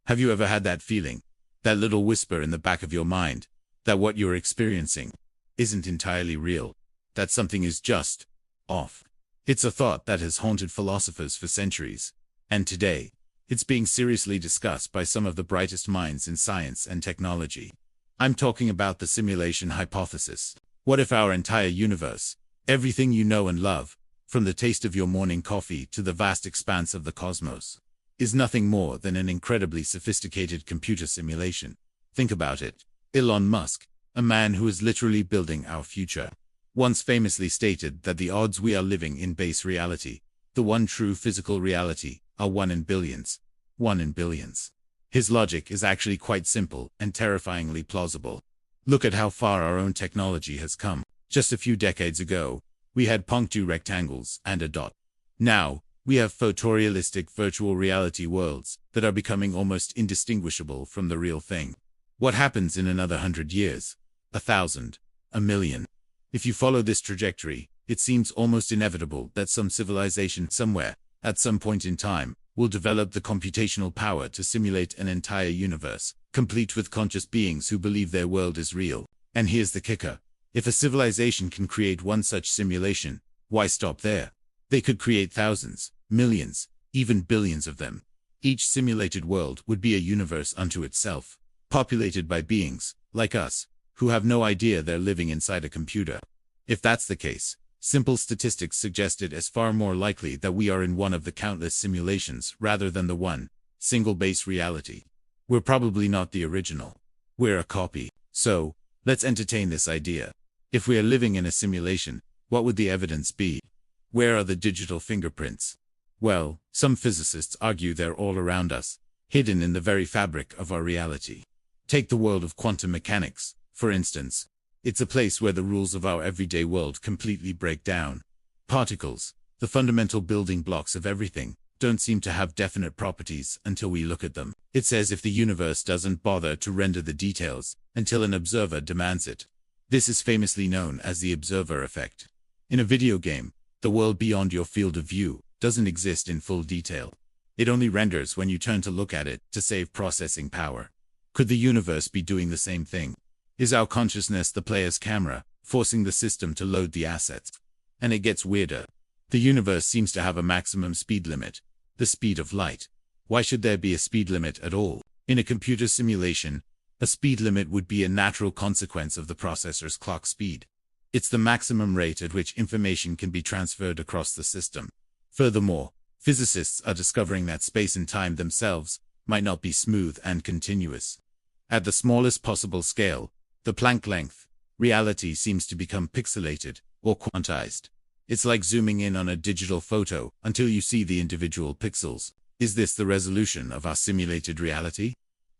Have you ever had that feeling? That little whisper in the back of your mind, that what you're experiencing isn't entirely real, that something is just off. It's a thought that has haunted philosophers for centuries, and today, it's being seriously discussed by some of the brightest minds in science and technology. I'm talking about the simulation hypothesis. What if our entire universe, everything you know and love, from the taste of your morning coffee to the vast expanse of the cosmos, is nothing more than an incredibly sophisticated computer simulation? Think about it. Elon Musk, a man who is literally building our future, once famously stated that the odds we are living in base reality, the one true physical reality, are 1 in billions. 1 in billions. His logic is actually quite simple and terrifyingly plausible. Look at how far our own technology has come. Just a few decades ago, we had punctu rectangles and a dot. Now, we have photorealistic virtual reality worlds that are becoming almost indistinguishable from the real thing. What happens in another 100 years? 1,000? 1,000,000? If you follow this trajectory, it seems almost inevitable that some civilization somewhere, at some point in time, will develop the computational power to simulate an entire universe, complete with conscious beings who believe their world is real. And here's the kicker. If a civilization can create one such simulation, why stop there? They could create thousands, millions, even billions of them. Each simulated world would be a universe unto itself, populated by beings, like us, who have no idea they're living inside a computer. If that's the case, simple statistics suggest it as far more likely that we are in one of the countless simulations rather than the one, single base reality. We're probably not the original. We're a copy. So, let's entertain this idea. If we are living in a simulation, what would the evidence be? Where are the digital fingerprints? Well, some physicists argue they're all around us, hidden in the very fabric of our reality. Take the world of quantum mechanics, for instance. It's a place where the rules of our everyday world completely break down. Particles, the fundamental building blocks of everything, don't seem to have definite properties until we look at them. It's as if the universe doesn't bother to render the details until an observer demands it. This is famously known as the observer effect. In a video game, the world beyond your field of view doesn't exist in full detail. It only renders when you turn to look at it to save processing power. Could the universe be doing the same thing? Is our consciousness the player's camera, forcing the system to load the assets? And it gets weirder. The universe seems to have a maximum speed limit, the speed of light. Why should there be a speed limit at all? In a computer simulation, a speed limit would be a natural consequence of the processor's clock speed. It's the maximum rate at which information can be transferred across the system. Furthermore, physicists are discovering that space and time themselves might not be smooth and continuous. At the smallest possible scale, the Planck length, reality seems to become pixelated or quantized. It's like zooming in on a digital photo until you see the individual pixels. Is this the resolution of our simulated reality?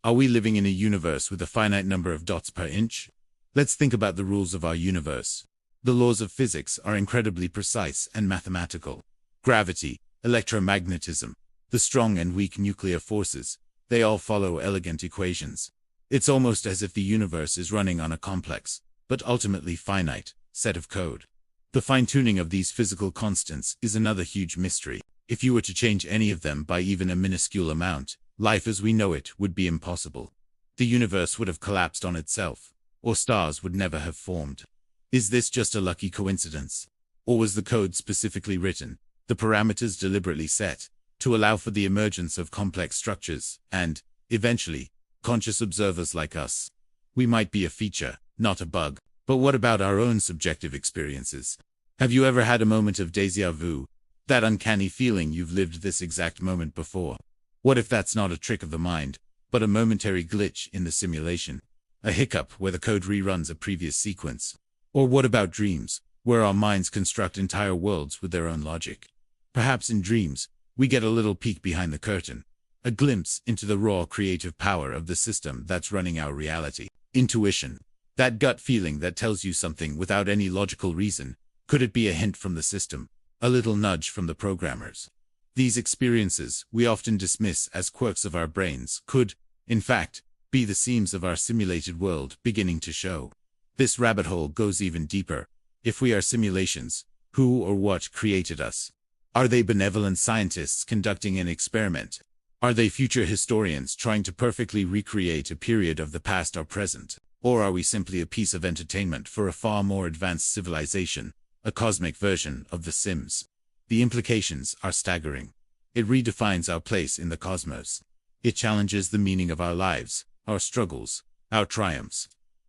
Are we living in a universe with a finite number of dots per inch? Let's think about the rules of our universe. The laws of physics are incredibly precise and mathematical. Gravity, electromagnetism, the strong and weak nuclear forces, they all follow elegant equations. It's almost as if the universe is running on a complex, but ultimately finite, set of code. The fine-tuning of these physical constants is another huge mystery. If you were to change any of them by even a minuscule amount, life as we know it would be impossible. The universe would have collapsed on itself, or stars would never have formed. Is this just a lucky coincidence? Or was the code specifically written, the parameters deliberately set, to allow for the emergence of complex structures, and, eventually, conscious observers like us? We might be a feature, not a bug. But what about our own subjective experiences? Have you ever had a moment of déjà vu? That uncanny feeling you've lived this exact moment before? What if that's not a trick of the mind, but a momentary glitch in the simulation? A hiccup where the code reruns a previous sequence? Or what about dreams, where our minds construct entire worlds with their own logic? Perhaps in dreams, we get a little peek behind the curtain, a glimpse into the raw creative power of the system that's running our reality. Intuition. That gut feeling that tells you something without any logical reason. Could it be a hint from the system? A little nudge from the programmers? These experiences, we often dismiss as quirks of our brains, could, in fact, be the seams of our simulated world beginning to show. This rabbit hole goes even deeper. If we are simulations, who or what created us? Are they benevolent scientists conducting an experiment? Are they future historians trying to perfectly recreate a period of the past or present? Or are we simply a piece of entertainment for a far more advanced civilization, a cosmic version of The Sims? The implications are staggering. It redefines our place in the cosmos. It challenges the meaning of our lives, our struggles, our triumphs.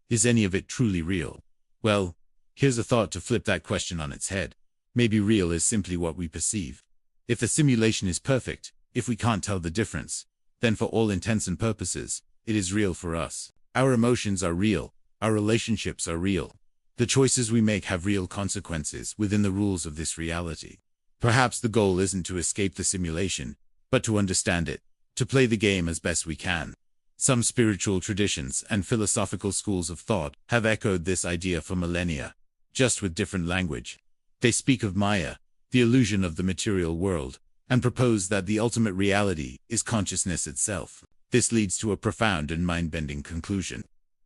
Is any of it truly real? Well, here's a thought to flip that question on its head. Maybe real is simply what we perceive. If the simulation is perfect, if we can't tell the difference, then for all intents and purposes, it is real for us. Our emotions are real. Our relationships are real. The choices we make have real consequences within the rules of this reality. Perhaps the goal isn't to escape the simulation, but to understand it, to play the game as best we can. Some spiritual traditions and philosophical schools of thought have echoed this idea for millennia, just with different language. They speak of Maya, the illusion of the material world, and propose that the ultimate reality is consciousness itself. This leads to a profound and mind-bending conclusion.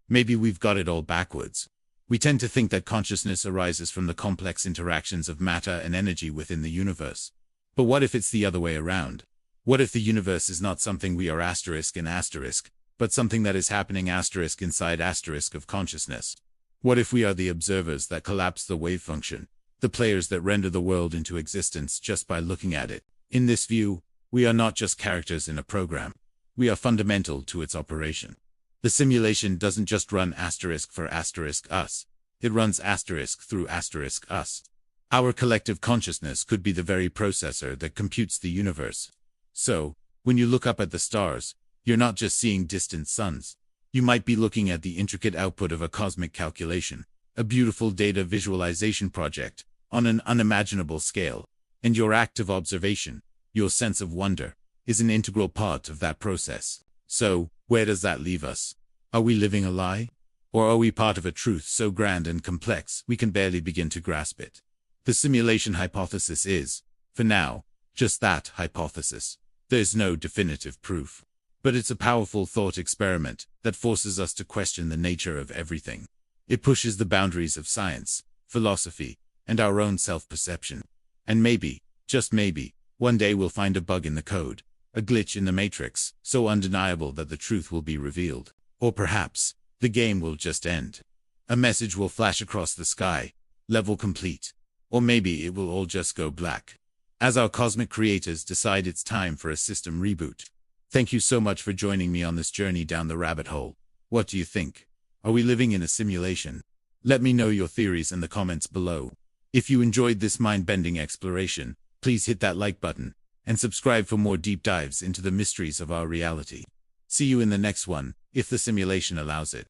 Maybe we've got it all backwards. We tend to think that consciousness arises from the complex interactions of matter and energy within the universe. But what if it's the other way around? What if the universe is not something we are asterisk in asterisk, but something that is happening asterisk inside asterisk of consciousness? What if we are the observers that collapse the wave function, the players that render the world into existence just by looking at it? In this view, we are not just characters in a program. We are fundamental to its operation. The simulation doesn't just run asterisk for asterisk us. It runs asterisk through asterisk us. Our collective consciousness could be the very processor that computes the universe. So, when you look up at the stars, you're not just seeing distant suns. You might be looking at the intricate output of a cosmic calculation, a beautiful data visualization project, on an unimaginable scale. And your act of observation, your sense of wonder, is an integral part of that process. So, where does that leave us? Are we living a lie? Or are we part of a truth so grand and complex we can barely begin to grasp it? The simulation hypothesis is, for now, just that, hypothesis. There's no definitive proof. But it's a powerful thought experiment that forces us to question the nature of everything. It pushes the boundaries of science, philosophy, and our own self-perception. And maybe, just maybe, one day we'll find a bug in the code, a glitch in the matrix, so undeniable that the truth will be revealed. Or perhaps, the game will just end. A message will flash across the sky, level complete. Or maybe it will all just go black, as our cosmic creators decide it's time for a system reboot. Thank you so much for joining me on this journey down the rabbit hole. What do you think? Are we living in a simulation? Let me know your theories in the comments below. If you enjoyed this mind-bending exploration, please hit that like button, and subscribe for more deep dives into the mysteries of our reality. See you in the next one, if the simulation allows it.